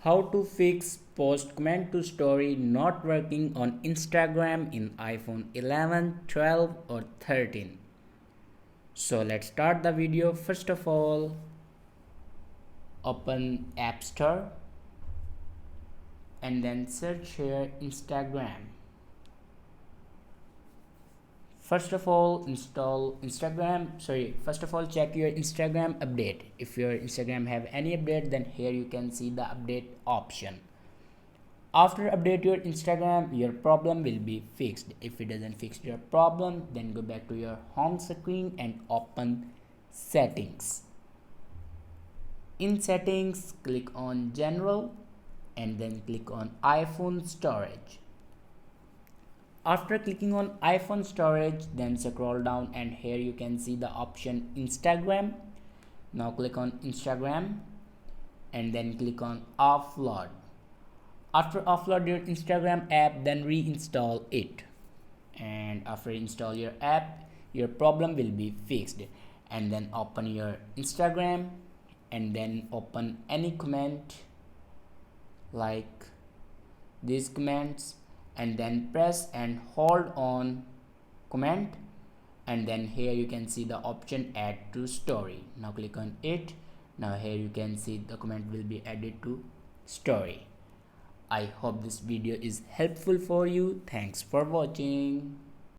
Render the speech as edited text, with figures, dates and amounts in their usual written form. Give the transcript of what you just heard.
How to fix post comment to story not working on Instagram in iPhone 11, 12 or 13. So let's start the video. First of all, open App Store and then search here Instagram. First of all, check your Instagram update. If your Instagram have any update, then here you can see the update option. After update your Instagram, your problem will be fixed. If it doesn't fix your problem, then go back to your home screen and open settings. In settings, click on general and then click on iPhone storage. After clicking on iPhone storage, then scroll down and here you can see the option Instagram. Now click on Instagram and then click on offload. After offload your Instagram app, then reinstall it. And after install your app, your problem will be fixed. And then open your Instagram and then open any comment like these comments and then press and hold on comment, and then here you can see the option add to story. Now click on it. Now here you can see the comment will be added to story. I hope this video is helpful for you. Thanks for watching.